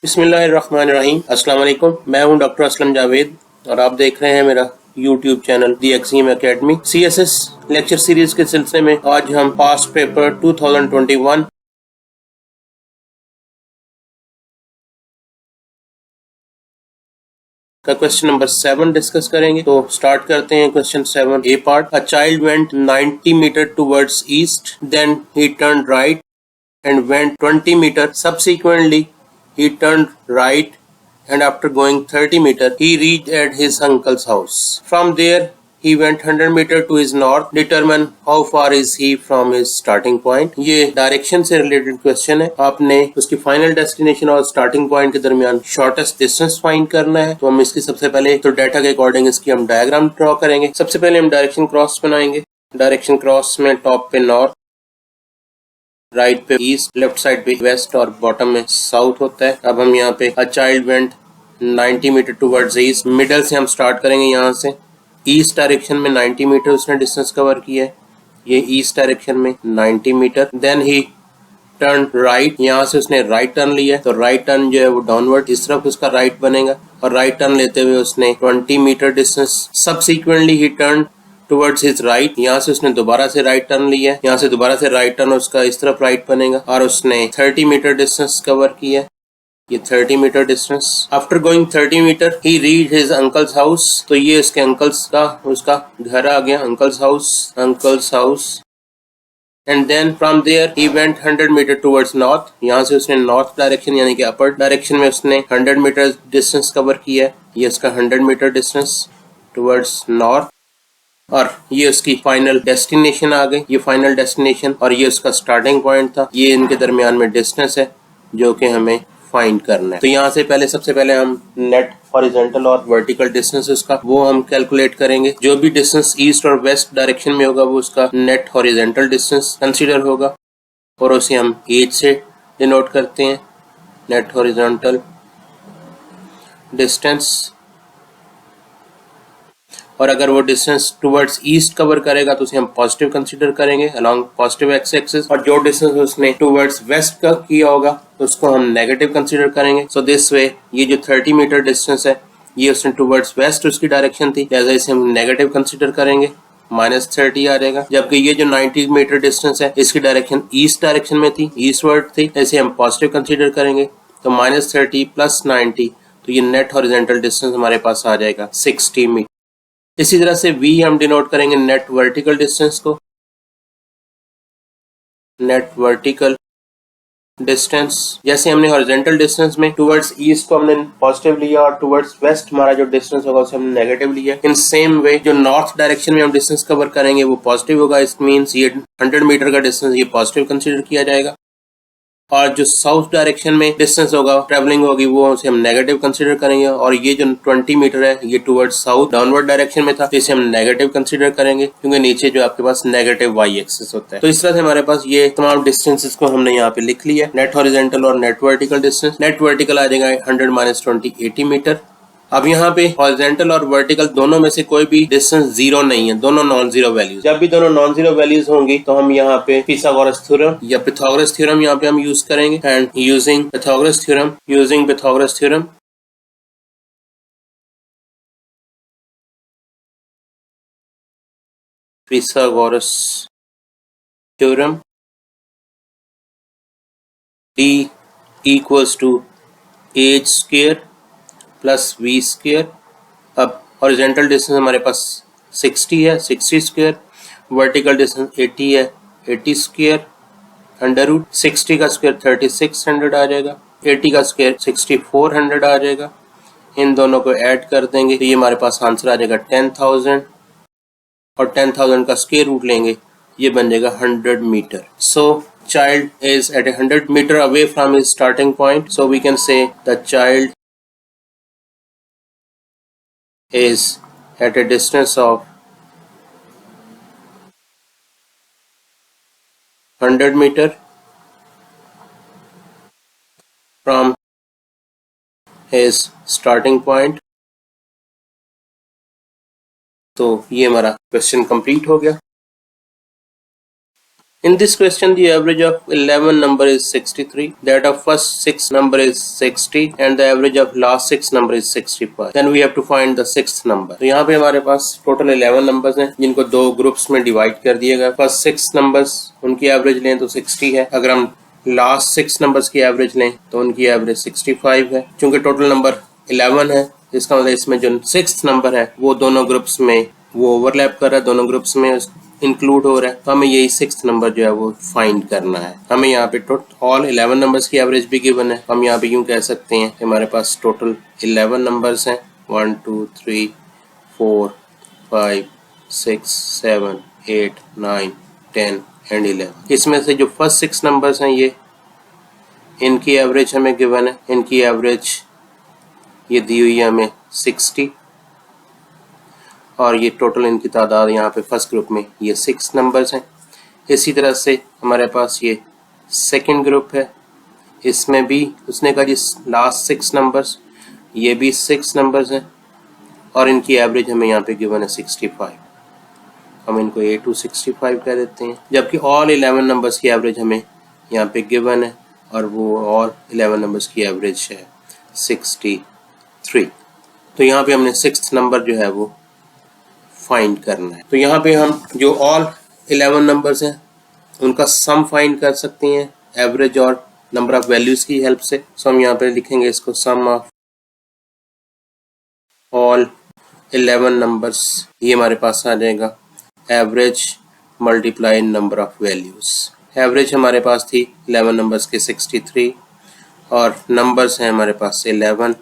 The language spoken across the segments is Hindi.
बिस्मिल्लाहिर्रहमानिर्रहीम। अस्सलाम वालेकुम। मैं हूं डॉक्टर असलम जावेद और आप देख रहे हैं मेरा यूट्यूब चैनल दी एक्सीम एकेडमी। CSS लेक्चर सीरीज के सिलसिले में आज हम पास्ट पेपर 2021 का क्वेश्चन नंबर 7 डिस्कस करेंगे। तो स्टार्ट करते हैं question 7 A part. A child went 90 metre towards east, then he turn right and went 20 meters. Subsequently, he turned right and after going 30 meters, he reached at his uncle's house. From there, he went 100 meters to his north. Determine how far is he from his starting point. ये डायरेक्शन से रिलेटेड क्वेश्चन है। आपने उसकी फाइनल डेस्टिनेशन और स्टार्टिंग पॉइंट के दरमियान शॉर्टेस्ट डिस्टेंस फाइंड करना है। तो हम इसकी सबसे पहले तो डाटा के अकॉर्डिंग इसकी हम डायग्राम ड्रॉ करेंगे। सबसे पहले हम डायरेक्शन क्रॉस बनाएंगे। डायरेक्शन क्रॉस में टॉप पे नॉर्थ, राइट पे ईस्ट, लेफ्ट साइड पे वेस्ट और बॉटम में साउथ होता है। अब हम यहाँ पे a child went 90 metre towards east, middle से हम स्टार्ट करेंगे। यहाँ से ईस्ट डायरेक्शन में 90 मीटर उसने डिस्टेंस कवर किया है। ये ईस्ट डायरेक्शन में 90 metre. Then he turn right, यहाँ से उसने राइट टर्न लिया है। तो राइट टर्न जो है वो डाउनवर्ड इस तरफ उसका राइट बनेगा और राइट टर्न लेते हुए उसने 20 metre distance. Subsequently he turn towards his right, यहाँ से उसने दोबारा से राइट टर्न लिया है। यहाँ से दोबारा से राइट टर्न उसका इस तरफ राइट बनेगा और उसने 30 मीटर डिस्टेंस कवर किया है। ये 30 metre distance. After going 30 metre he reach his uncle's house. तो ये उसके अंकल्स का उसका घर आ गया, uncle's house. And then from there he went 100 metre towards north. यहाँ से उसने नॉर्थ डायरेक्शन यानी कि अपर डायरेक्शन में उसने 100 मीटर डिस्टेंस कवर किया है। ये उसका 100 मीटर डिस्टेंस टुवर्ड्स नॉर्थ और ये उसकी फाइनल डेस्टिनेशन आ गई। ये फाइनल डेस्टिनेशन और ये उसका स्टार्टिंग पॉइंट था। ये इनके दरमियान में डिस्टेंस है जो कि हमें फाइंड करना है। तो यहाँ से सबसे पहले हम नेट हॉरिजॉन्टल और वर्टिकल डिस्टेंस उसका वो हम कैलकुलेट करेंगे। जो भी डिस्टेंस ईस्ट और वेस्ट डायरेक्शन में होगा वो उसका नेट हॉरिजॉन्टल डिस्टेंस कंसीडर होगा और उसे हम एच से डिनोट करते हैं। Net horizontal distance. और अगर वो डिस्टेंस टुवर्ड्स ईस्ट कवर करेगा तो उसे हम पॉजिटिव कंसीडर करेंगे अलोंग पॉजिटिव एक्स एक्सिस, और जो डिस्टेंस उसने टुवर्ड्स वेस्ट का किया होगा तो उसको हम नेगेटिव कंसीडर करेंगे। सो दिस वे ये जो 30 मीटर डिस्टेंस है ये उसने टुवर्ड्स वेस्ट उसकी डायरेक्शन थी, लिहाजा इसे हम नेगेटिव कंसीडर करेंगे, -30 आ जाएगा। जबकि ये जो 90 मीटर डिस्टेंस है इसकी डायरेक्शन ईस्ट डायरेक्शन में थी, ईस्टवर्ड थी, इसे हम पॉजिटिव कंसीडर करेंगे। तो -30 + 90, तो ये नेट हॉरिजॉन्टल डिस्टेंस हमारे पास आ जाएगा 60 मीटर। इसी तरह से V हम डिनोट करेंगे नेट वर्टिकल डिस्टेंस को। नेट वर्टिकल डिस्टेंस, जैसे हमने हॉरिजॉन्टल डिस्टेंस में टुवर्ड्स ईस्ट को हमने पॉजिटिव लिया और टुवर्ड्स वेस्ट हमारा जो डिस्टेंस होगा उसे हमने नेगेटिव लिया। इन सेम वे जो नॉर्थ डायरेक्शन में हम डिस्टेंस कवर करेंगे वो पॉजिटिव होगा। इट मींस ये 100 मीटर का डिस्टेंस ये पॉजिटिव कंसीडर किया जाएगा और जो साउथ डायरेक्शन में डिस्टेंस होगा ट्रेवलिंग होगी वो उसे हम नेगेटिव कंसीडर करेंगे। और ये जो 20 मीटर है ये टुवर्ड्स साउथ डाउनवर्ड डायरेक्शन में था, इसे हम नेगेटिव कंसीडर करेंगे क्योंकि नीचे जो आपके पास नेगेटिव वाई एक्सिस होता है। तो इस तरह से हमारे पास ये तमाम डिस्टेंसेस को हमने यहाँ पे लिख लिया। नेट हॉरिजॉन्टल और net vertical distance. Net vertical आ जाएगा 100 - 20 80 मीटर। अब यहाँ पे हॉरिजॉन्टल और वर्टिकल दोनों में से कोई भी डिस्टेंस जीरो नहीं है, दोनों नॉन जीरो वैल्यूज। जब भी दोनों नॉन जीरो वैल्यूज होंगी तो हम यहाँ पे पिथागोरस थ्योरम या पिथागोरस थ्योरम यहाँ पे हम यूज करेंगे। And using Pythagoras theorem D equals to h square plus V square. अब हॉरिजॉन्टल डिस्टेंस हमारे पास 60 है, 60 स्क्वायर। वर्टिकल डिस्टेंस 80 है, 80 स्क्वायर। अंडर रूट 60 का स्क्वायर 3600 आ जाएगा, 80 का स्क्वायर 6400 आ जाएगा। इन दोनों को ऐड कर देंगे तो ये हमारे पास आंसर आ जाएगा 10,000 और 10,000 का स्क्वायर रूट लेंगे ये बन जाएगा 100 metre. So child is at 100 meter away from his starting point, so we can say the child is at a distance of 100 meter from his starting point। तो ये हमारा क्वेश्चन कंप्लीट हो गया। In this question, the average of 11 number is 63, that of first 6 number is 60 and the average of last 6 number is 65. Then we have to find the 6th number. तो यहाँ पे हमारे पास टोटल 11 नंबर्स हैं जिनको दो ग्रुप्स में डिवाइड कर दिया गया। फर्स्ट 6 नंबर्स उनकी एवरेज लें तो 60 है, अगर हम लास्ट 6 नंबर्स की एवरेज लें तो उनकी एवरेज 65 है। चूंकि टोटल नंबर 11 है, इसका मतलब इसमें जो 6th नंबर है वो दोनों ग्रुप्स में वो ओवरलैप कर रहा है, दोनों ग्रुप्स में इंक्लूड हो रहा है। तो हमें यही 6th नंबर जो है वो फाइंड करना है। हमें यहाँ पे टोटल ऑल 11 नंबर्स की एवरेज भी गिवन है। हम यहाँ पे यूं कह सकते हैं कि हमारे पास टोटल 11 नंबर्स हैं, 1 2 3 4 5 6 7 8 9 10 एंड 11। इसमें से जो फर्स्ट 6 नंबर्स हैं ये इनकी एवरेज हमें गिवन है। इनकी एवरेज ये दी हुई है हमें 60 और ये टोटल इनकी तादाद यहाँ पे फर्स्ट ग्रुप में ये 6 नंबर्स हैं। इसी तरह से हमारे पास ये सेकंड ग्रुप है, इसमें भी उसने कहा जी लास्ट 6 नंबर्स, ये भी 6 नंबर्स हैं और इनकी एवरेज हमें यहाँ पे गिवन है 65। हम इनको A2 65 कह देते हैं, जबकि ऑल 11 नंबर्स की एवरेज हमें यहाँ पे गिवन है और वो और 11 नंबर्स की एवरेज है 63। तो यहाँ पे हमने 6th नंबर जो है वो फाइंड करना है। तो यहाँ पे हम जो ऑल 11 नंबर्स हैं उनका सम फाइंड कर सकते हैं एवरेज और नंबर ऑफ वैल्यूज की हेल्प से। सो हम यहाँ पे लिखेंगे इसको सम ऑफ ऑल 11 नंबर्स, ये हमारे पास आ जाएगा average multiply number of values. Average हमारे पास थी 11 नंबर्स के 63 और नंबर्स हैं हमारे पास 11,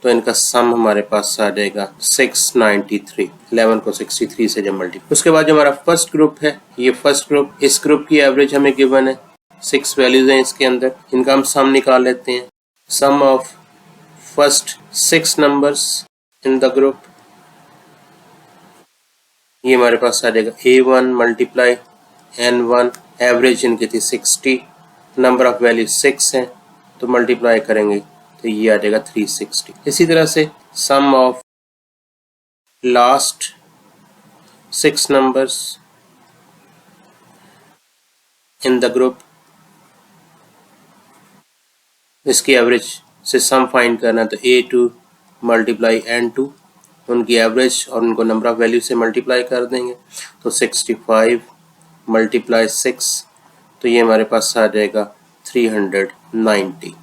तो इनका सम हमारे पास आ जाएगा 693। 11 को 63 से जब मल्टीप्लाई, उसके बाद जो हमारा फर्स्ट ग्रुप है ये फर्स्ट ग्रुप, इस ग्रुप की एवरेज हमें गिवन है, 6 वैल्यूज हैं इसके अंदर, इनका हम सम निकाल लेते हैं। Sum of first 6 numbers in the group, ये हमारे पास आ जाएगा A1 मल्टीप्लाई N1, एवरेज इनकी थी 60, नंबर ऑफ वैल्यू 6 हैं तो मल्टीप्लाई करेंगे तो ये आ जाएगा 360। इसी तरह से sum of last 6 numbers in the group, इसकी एवरेज से सम फाइंड करना है तो A2 मल्टीप्लाई N2, उनकी एवरेज और उनको नंबर ऑफ वैल्यू से मल्टीप्लाई कर देंगे तो 65 मल्टीप्लाई 6, तो ये हमारे पास आ जाएगा 390।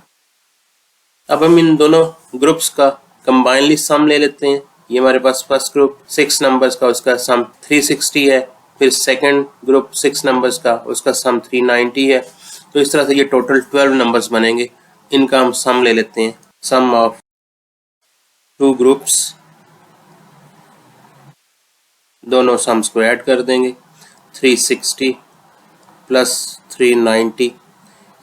अब हम इन दोनों ग्रुप्स का कंबाइनली सम ले लेते हैं। ये हमारे पास फर्स्ट ग्रुप 6 नंबर्स का उसका सम 360 है, फिर सेकंड ग्रुप 6 नंबर्स का उसका सम 390 है। तो इस तरह से ये टोटल 12 नंबर्स बनेंगे, इनका हम सम ले लेते हैं। सम ऑफ टू ग्रुप्स, दोनों सम्स को ऐड कर देंगे, 360 प्लस 390,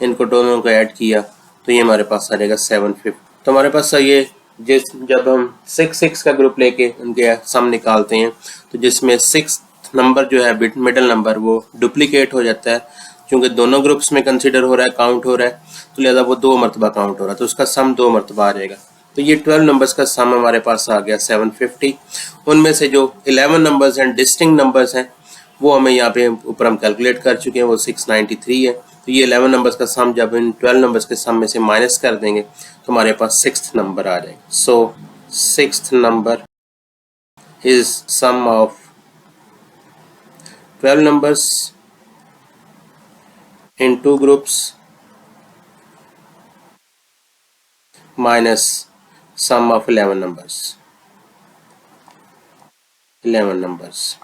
इनको दोनों को ऐड किया तो ये हमारे पास आ जाएगा 750। तो हमारे पास ये जब हम 6 का ग्रुप लेके उनके सम निकालते हैं तो जिसमें 6th नंबर जो है मिडिल नंबर वो डुप्लीकेट हो जाता है, क्योंकि दोनों ग्रुप्स में कंसिडर हो रहा है, काउंट हो रहा है, तो लिहाजा वो 2 मरतबा काउंट हो रहा है, तो उसका सम 2 मरतबा आ जाएगा। तो ये 12 नंबर्स का सम हमारे पास आ गया 750। उनमें से जो 11 नंबर्स हैं डिस्टिंक्ट नंबर्स हैं वो हमें यहाँ पे ऊपर हम कैलकुलेट कर चुके हैं, वो 693 है। तो ये 11 नंबर्स का सम जब इन 12 नंबर्स के सम में से माइनस कर देंगे तो हमारे पास 6th नंबर आ जाएगा। So 6th number is sum of 12 numbers in 2 groups minus sum of 11 numbers.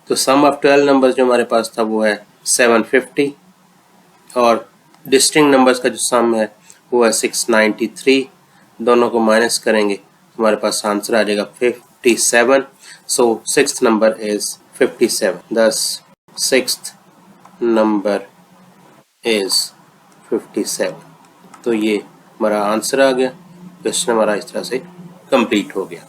तो सम ऑफ 12 नंबर्स जो हमारे पास था वो है 750 और डिस्टिंक्ट नंबर्स का जो सम है वो है 693। दोनों को माइनस करेंगे हमारे पास आंसर आ जाएगा 57। सो 6th number is 57। thus 6th number is 57। तो ये हमारा आंसर आ गया। क्वेश्चन हमारा इस तरह से कंप्लीट हो गया।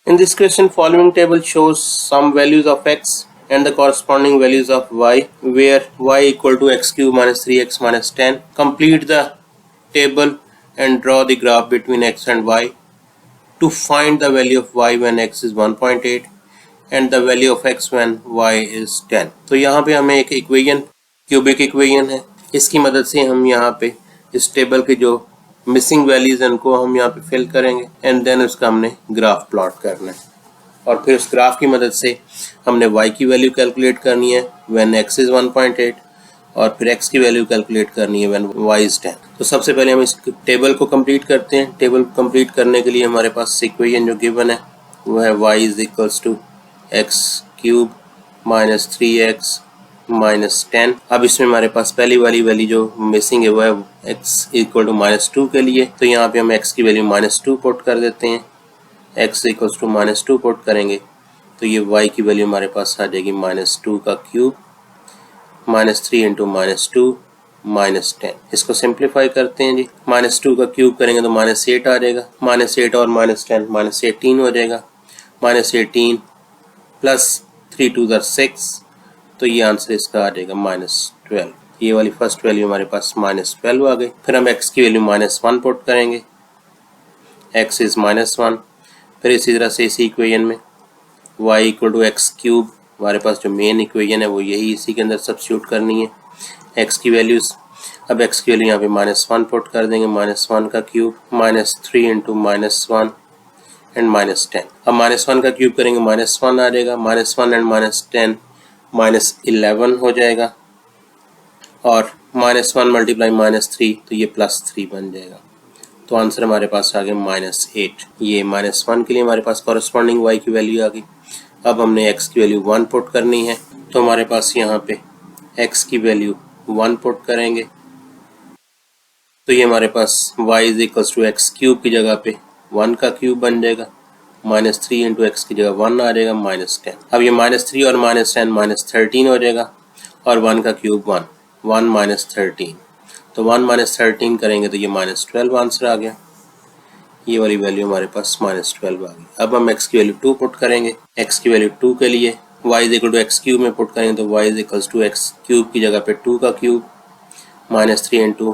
In this question, following table shows some values of x and the corresponding values of y, where y equal to x cube minus 3x minus 10. Complete the table and draw the graph between x and y. To find the value of y when x is 1.8, and the value of x when y is 10। तो यहाँ पे हमें एक इक्वेशन, क्यूबिक इक्वेशन है, इसकी मदद से हम यहाँ पे इस टेबल के जो मिसिंग वैल्यूज हैं उनको हम यहाँ पे फिल करेंगे एंड देन उसका हमने ग्राफ प्लॉट करना है और फिर उस ग्राफ की मदद से हमने y की वैल्यू कैलकुलेट करनी है व्हेन x इज 1.8 और फिर x की वैल्यू कैलकुलेट करनी है व्हेन y इज 10। तो सबसे पहले हम इस टेबल को कंप्लीट करते हैं। टेबल कंप्लीट करने के लिए हमारे पास इक्वेशन जो गिवन है वो है y is equals to x cube minus 3x minus 10। अब इसमें हमारे पास पहली वाली वैल्यू जो मिसिंग है वो है x इक्वल टू -2 के लिए, तो यहाँ पे हम x की वैल्यू -2 पुट कर देते हैं। x इक्वल्स टू -2 पुट करेंगे तो ये y की वैल्यू हमारे पास आ जाएगी -2 का क्यूब -3 इंटू -2 -10। इसको सिंप्लीफाई करते हैं जी। -2 का क्यूब करेंगे तो -8 आ जाएगा, -8 और -10 -18 हो जाएगा, -18 प्लस 3 टू द 6, तो ये आंसर इसका आ जाएगा -12। ये वाली फर्स्ट वैल्यू हमारे पास -12 आ गई। फिर हम x की वैल्यू -1 पुट करेंगे, x इज -1। फिर इसी तरह से इसी इक्वेशन में y equal to x cube, हमारे पास जो मेन इक्वेशन है वो यही, इसी के अंदर सब्स्टिट्यूट करनी है x की वैल्यूज। अब x की वैल्यू यहाँ पे -1 पुट कर देंगे, -1 का क्यूब -3 इंटू -1 एंड -10। अब -1 का क्यूब करेंगे -1 आ जाएगा, -1 एंड -10 -11 हो जाएगा और -1 मल्टीप्लाई -3 तो ये +3 बन जाएगा। तो आंसर हमारे पास आ गया -8। ये -1 के लिए हमारे पास कॉरेस्पॉन्डिंग y की वैल्यू आ गई। अब हमने x की वैल्यू 1 पुट करनी है, तो हमारे पास यहाँ पे x की वैल्यू 1 पुट करेंगे तो ये हमारे पास y is equals to x cube की जगह पे 1 का क्यूब बन जाएगा, -3 इंटू एक्स की जगह 1 आ जाएगा -10। अब ये -3 और -10 -13 हो जाएगा और 1 का क्यूब 1 -13, तो 1 -13 करेंगे तो ये -12 आंसर आ गया। ये वाली वैल्यू हमारे पास -12 आ गई। अब हम x की वैल्यू 2 पुट करेंगे, x की वैल्यू 2 के लिए y is equal to x cube में पुट करेंगे तो y is equals to x cube की जगह पे 2 का क्यूब -3 इंटू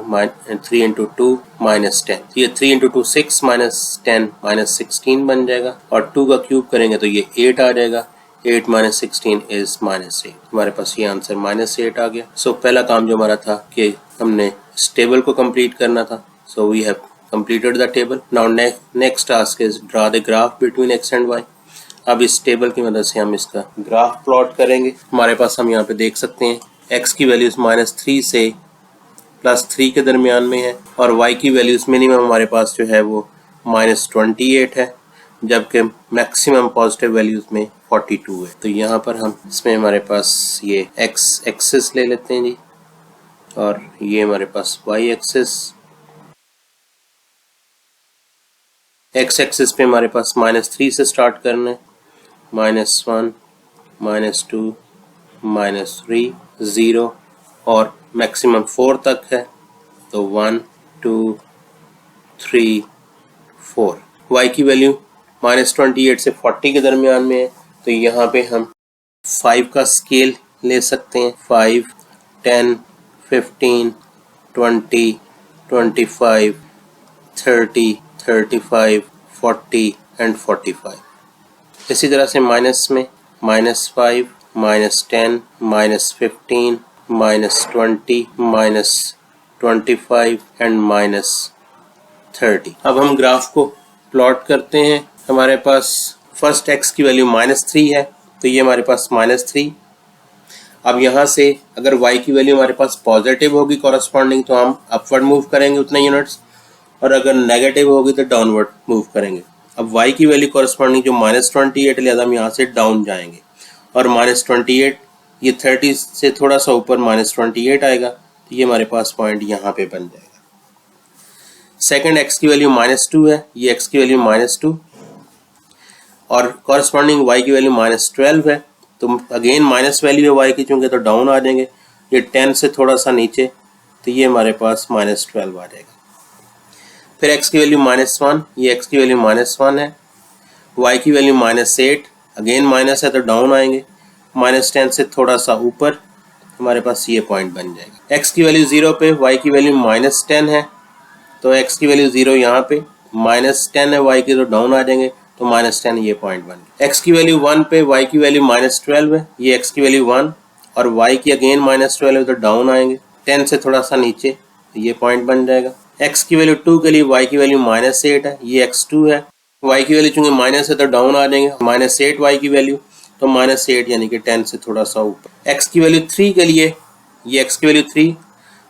2 -10, तो ये 3 इंटू 2 6 -10 -16 बन जाएगा और 2 का क्यूब करेंगे तो ये 8 आ जाएगा, 8 -16 इज -8। हमारे पास ये आंसर -8 आ गया। सो पहला काम जो हमारा था कि हमने इस टेबल को कंप्लीट करना था, so we have completed the table. Now next task is draw the graph between x and y. अब इस टेबल की मदद से हम इसका ग्राफ प्लॉट करेंगे। हमारे पास हम यहाँ पे देख सकते हैं x की वैल्यूज -3 से +3 के दरमियान में है और y की वैल्यूज मिनिमम हमारे पास जो है वो -28 है, जबकि मैक्सिमम पॉजिटिव वैल्यूज में 42 है। तो यहाँ पर हम इसमें हमारे पास ये x एक्सिस ले लेते हैं जी और ये हमारे पास y एक्सिस। x एक्सिस पे हमारे पास -3 से स्टार्ट करना है, -1 -2 -3 0 और मैक्सिमम 4 तक है, तो 1 2 3 4। y की वैल्यू -28 से 40 के दरमियान में है, तो यहाँ पे हम 5 का स्केल ले सकते हैं, 5 10 15 20 25 30 35 40 एंड 45। इसी तरह से माइनस में -5 -10 -15 -20 -25 एंड -30। अब हम ग्राफ को प्लॉट करते हैं। हमारे पास फर्स्ट x की वैल्यू -3 है, तो ये हमारे पास -3। अब यहाँ से अगर y की वैल्यू हमारे पास पॉजिटिव होगी कॉरेस्पॉन्डिंग तो हम अपवर्ड मूव करेंगे उतने यूनिट्स, और अगर नेगेटिव होगी तो डाउनवर्ड मूव करेंगे। अब y की वैल्यू कॉरेस्पॉन्डिंग जो -28 लिया था हम यहाँ से डाउन जाएंगे और -28 ये 30 से थोड़ा सा ऊपर -28 आएगा, तो ये हमारे पास पॉइंट यहाँ पे बन जाएगा। सेकंड x की वैल्यू -2 है, ये x की वैल्यू -2 और कॉरेस्पॉन्डिंग y की वैल्यू -12 है, तो अगेन माइनस वैल्यू है y की चूंकि तो डाउन आ जाएंगे। ये 10 से थोड़ा सा नीचे, तो ये हमारे पास -12 आ जाएगा। फिर x की वैल्यू -1, ये x की वैल्यू -1 है, y की वैल्यू -8, अगेन माइनस है तो डाउन आएंगे, -10 से थोड़ा सा ऊपर हमारे पास ये पॉइंट बन जाएगा। x की वैल्यू 0 पे, y की वैल्यू -10 है, तो x की वैल्यू 0 यहाँ पे, -10 है y की तो डाउन आ जाएंगे, तो -10 ये पॉइंट बन गया। x की वैल्यू 1 पे y की वैल्यू -12 है, ये x की वैल्यू 1 और y की अगेन -12 है तो डाउन आएंगे 10 से थोड़ा सा नीचे, तो ये पॉइंट बन जाएगा। x की वैल्यू 2 के लिए y की वैल्यू -8 है, ये x2 है, y की वैल्यू चूंकि माइनस है तो डाउन आ जाएंगे, -8 y की वैल्यू, तो -8 यानी कि 10 से थोड़ा सा ऊपर। x की वैल्यू 3 के लिए, ये x की वैल्यू 3,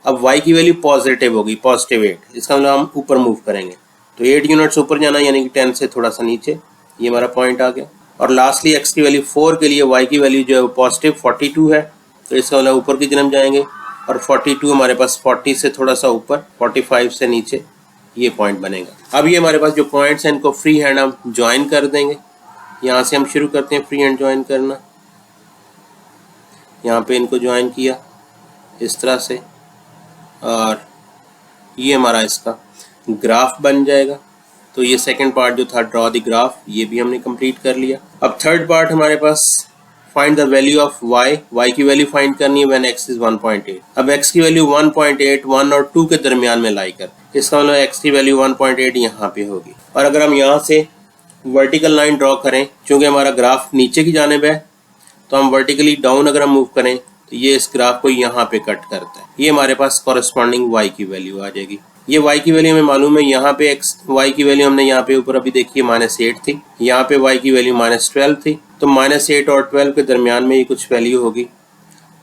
अब y की वैल्यू पॉजिटिव होगी, +8, इसका मतलब हम ऊपर मूव करेंगे तो 8 यूनिट्स ऊपर जाना यानी कि 10 से थोड़ा सा नीचे, ये हमारा पॉइंट आ गया। और लास्टली x की वैल्यू 4 के लिए y की वैल्यू जो है पॉजिटिव 42 है, तो इसका मतलब ऊपर की तरफ जाएंगे और 42 हमारे पास 40 से थोड़ा सा ऊपर, 45 से नीचे, ये पॉइंट बनेगा। अब ये हमारे पास जो पॉइंट्स हैं इनको फ्री हैंड हम ज्वाइन कर देंगे। यहाँ से हम शुरू करते हैं फ्री हैंड ज्वाइन करना। यहाँ पे इनको ज्वाइन किया इस तरह से और ये हमारा इसका ग्राफ बन जाएगा। तो ये सेकंड पार्ट जो था ड्रॉ द ग्राफ, ये भी हमने कंप्लीट कर लिया। अब थर्ड पार्ट हमारे पास find the value of y की वैल्यू फाइंड करनी है व्हेन x इज 1.8। अब x की वैल्यू 1.8 1 और 2 के दरमियान में लाई कर, इसका मतलब x की वैल्यू 1.8 यहाँ पे होगी। और अगर हम यहाँ से वर्टिकल लाइन ड्रॉ करें, क्योंकि हमारा ग्राफ नीचे की जानिब है, तो हम वर्टिकली डाउन अगर हम मूव करें तो ये इस ग्राफ को यहाँ पे कट करता है। ये हमारे पास कॉरेस्पॉन्डिंग y की वैल्यू आ जाएगी। ये y की वैल्यू हमें मालूम है, यहाँ पे y की वैल्यू हमने यहाँ पे ऊपर अभी देखी है -8 थी, यहाँ पे y की वैल्यू -12 थी, तो -8 और 12 के दरमियान में ये कुछ वैल्यू होगी।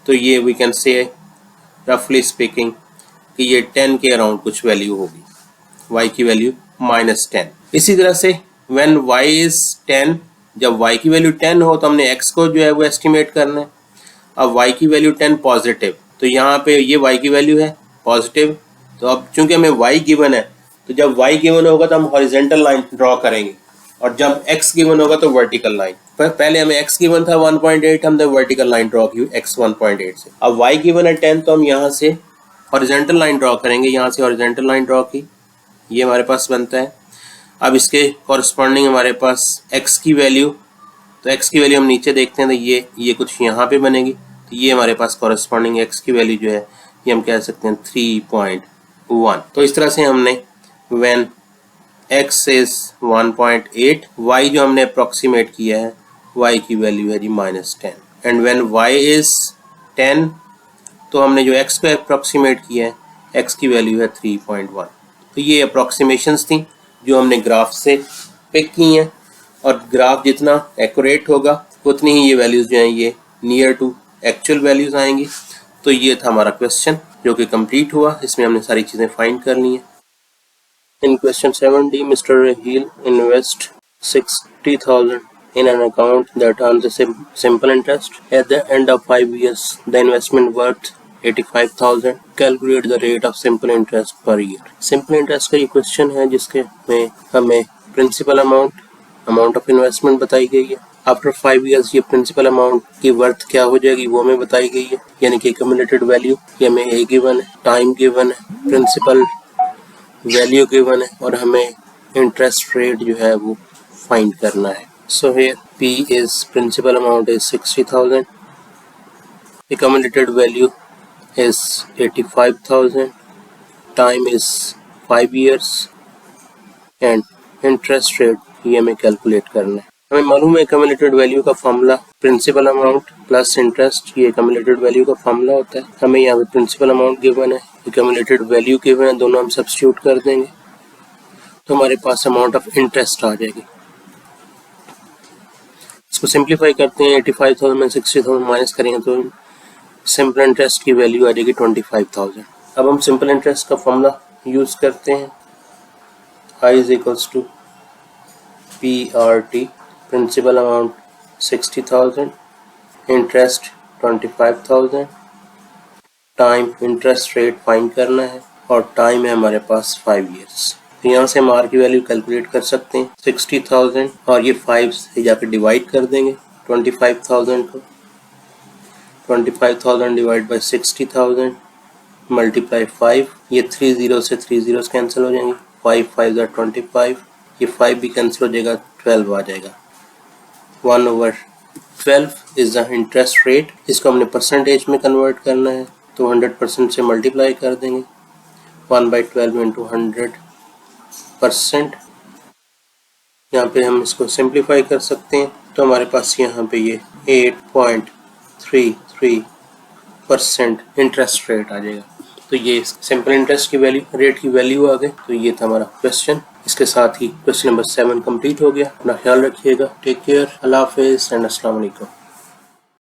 तो ये वी कैन से रफली स्पीकिंग कि ये 10 के अराउंड कुछ वैल्यू होगी, y की वैल्यू -10। इसी तरह से व्हेन y इज 10, जब y की वैल्यू 10 हो तो हमने x को जो है वो एस्टिमेट करना है। अब y की वैल्यू 10 पॉजिटिव, तो यहाँ पे ये y की वैल्यू है पॉजिटिव, तो अब चूंकि हमें y गिवन है, तो जब y गिवन होगा तो हम हॉरिजॉन्टल लाइन ड्रॉ करेंगे और जब x गिवन होगा तो वर्टिकल लाइन। पहले हमें x गिवन था 1.8, हमने वर्टिकल लाइन ड्रॉ की x 1.8 से। अब y गिवन है 10, तो हम यहाँ से हॉरिजॉन्टल लाइन ड्रॉ करेंगे, यहाँ से हॉरिजॉन्टल लाइन ड्रॉ की, ये हमारे पास बनता है। अब इसके कॉरस्पॉन्डिंग हमारे पास x की वैल्यू, तो x की वैल्यू हम नीचे देखते हैं तो ये कुछ यहाँ पे बनेगी, तो ये हमारे पास कॉरस्पॉन्डिंग x की वैल्यू जो है ये हम कह सकते हैं 3.1। तो इस तरह से हमने व्हेन x इज 1.8, y जो हमने अप्रोक्सीमेट किया है y की वैल्यू है जी -10, एंड व्हेन y इज 10, तो हमने जो x को अप्रोक्सीमेट किया है x की वैल्यू है 3.1। तो ये अप्रोक्सीमेशंस थी जो हमने ग्राफ से पिक की हैं, और ग्राफ जितना एक्यूरेट होगा उतनी ही ये वैल्यूज जो हैं ये नियर टू एक्चुअल वैल्यूज आएंगी। तो ये था हमारा क्वेश्चन जो कि कंप्लीट हुआ, इसमें हमने सारी चीज़ें फाइंड कर ली हैं। In question 7D, mister Raheel invest 60,000 in an account that earns a simple interest. At the end of 5 years, the investment worth 85,000. Calculate the rate of simple interest per year. Simple interest का ये क्वेश्चन है जिसके में हमें प्रिंसिपल अमाउंट ऑफ इन्वेस्टमेंट बताई गई है। आफ्टर 5 years ये प्रिंसिपल अमाउंट की वर्थ क्या हो जाएगी वो हमें बताई गई है, यानी कि एक्यूमुलेटेड वैल्यू ये हमें ए गिवन है, टाइम गिवन है, प्रिंसिपल वैल्यू गिवन है, और हमें इंटरेस्ट रेट जो है वो फाइंड करना है। So here P is principal amount is 60,000, accumulated value is 85,000, time is 5 years, and interest rate ये हमें कैलकुलेट करना है। हमें मालूम है accumulated वैल्यू का formula principal amount plus interest, ये accumulated वैल्यू का फॉर्मूला होता है। हमें यहाँ पे प्रिंसिपल अमाउंट गिवन है, accumulated वैल्यू गिवन है, दोनों हम सब्स्टिट्यूट कर देंगे तो हमारे पास अमाउंट ऑफ इंटरेस्ट आ जाएगी। इसको सिंप्लीफाई करते हैं, 85,000 में 60,000 माइनस करेंगे तो सिंपल इंटरेस्ट की वैल्यू आ जाएगी 25,000। अब हम सिंपल इंटरेस्ट का फॉर्मूला यूज करते हैं, I is equals to PRT, principal amount 60,000, interest 25,000, time interest rate find करना है और टाइम है हमारे पास 5 years। तो यहाँ से हम R की वैल्यू कैलकुलेट कर सकते हैं 60,000 और ये 5 से जाकर डिवाइड कर देंगे 25,000 को, 25,000 डिवाइड बाई 60,000 मल्टीप्लाई 5, ये 3 0 से 3 zeros कैंसिल हो जाएंगे, 5 5 are 25, ये 5 भी कैंसिल हो जाएगा, 12 आ जाएगा। 1/12 इज द इंटरेस्ट रेट। इसको हमने परसेंटेज में कन्वर्ट करना है तो 100% से मल्टीप्लाई कर देंगे, 1/12 इंटू 100%, यहाँ पे हम इसको सिंप्लीफाई कर सकते हैं, तो हमारे पास यहाँ पे ये 8.33% इंटरेस्ट रेट आ जाएगा। तो ये सिंपल इंटरेस्ट की वैल्यू, रेट की वैल्यू आ गई। तो ये था हमारा क्वेश्चन। इसके साथ ही क्वेश्चन नंबर 7 कंप्लीट हो गया। अपना ख्याल रखिएगा। Take care. अल्लाह हाफिज़ एंड अस्सलाम वालेकुम।